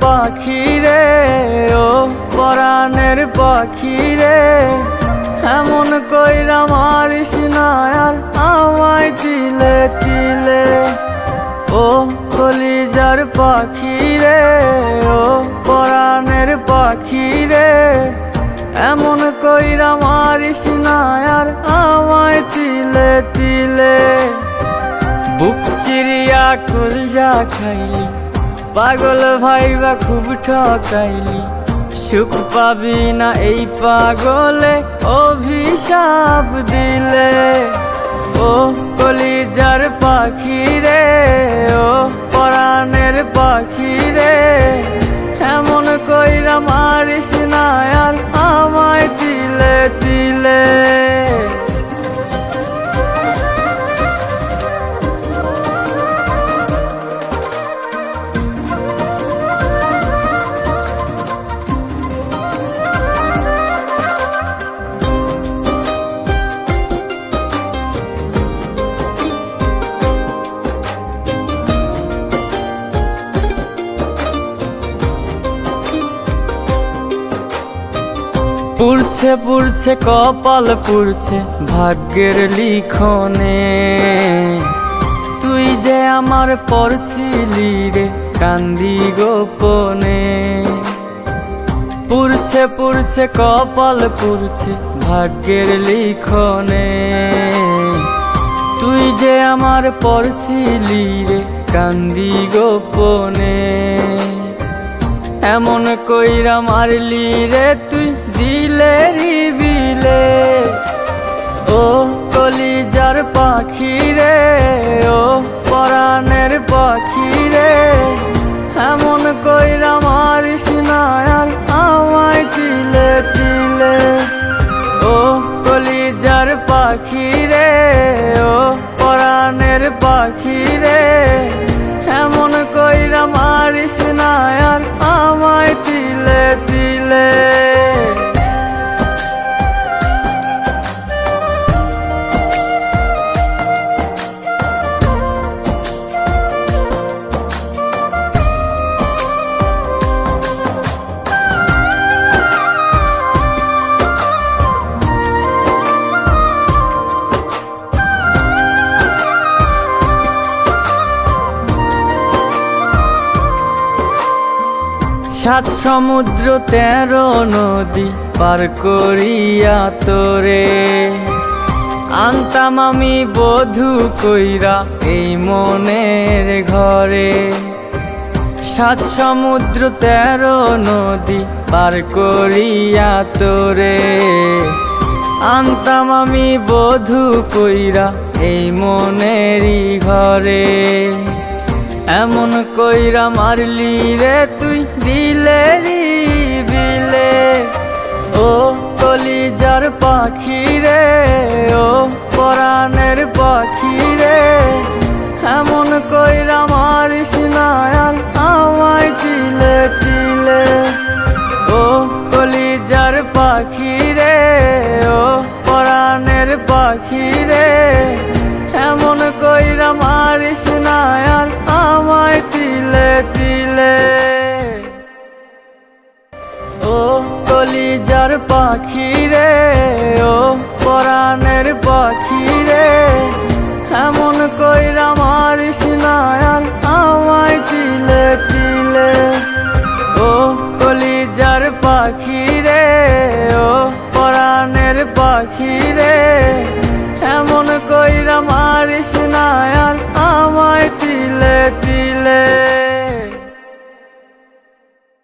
পাখি রে, ও পরাণের পাখি রে, এমন কইরা মারিস না আর আমায় তিলে তিলে। ও কলিজার পাখি রে, ও পরাণের পাখি রে, এমন কইরা মারিস না আর আমায় তিলে তিলে। বুক চিরিয়া কুলজা খাইলি, পাগল ভাইবা খুব ঠকাইলি, সুখ পাবি না এই পাগলে অভিশাপ দিলে। ও কলিজার পাখি রে, ও পরাণের পাখি রে, এমন কইরা মারিস না আর আমায় তিলে তিলে। পুড়ছে পুড়ছে কপাল পুড়ছে ভাগ্যের লিখনে, তুই যে আমার পড়ছিলি রে কান্দি গোপনে। পুড়ছে পুড়ছে কপাল পুড়ছে ভাগ্যের লিখনে, তুই যে আমার পড়ছিলি রে কান্দি গোপনে। এমন কইরা মারলি রে তুই দিলে বিলে। ও কলিজার পাখি রে, ও পরাণের পাখি রে, এমন কইরা মারিস না আর আমায় তিলে তিলে। ও কলিজার পাখি রে, ও পরাণের পাখি রে, এমন কইরা মারিস না আর আমায় তিলে তিলে। সাত সমুদ্র 13 নদী পার করিয়া তোরে আনতাম আমি বধূ কইরা এই মনের ঘরে। সাত সমুদ্র 13 নদী পার করিয়া তোরে আনতাম আমি বধূ কইরা এই মনেরই ঘরে। এমন কইরা মারলি রে তুই দিলে বিলে। ও কলিজার পাখি রে, ও পরাণের পাখি রে, এমন কইরা মারিস না আর আমায় তিলে তিলে। ও কলিজার পাখি রে, ও পরাণের পাখি রে, এমন কইরা মারিস না আর আমায় তিলে তিলে। ও কলিজার পাখি রে, ও পরাণের পাখি রে, এমন কইরা মারিস না আর আমায় তিলে তিলে। ও কলিজার পাখি রে, ও পরাণের পাখি রে,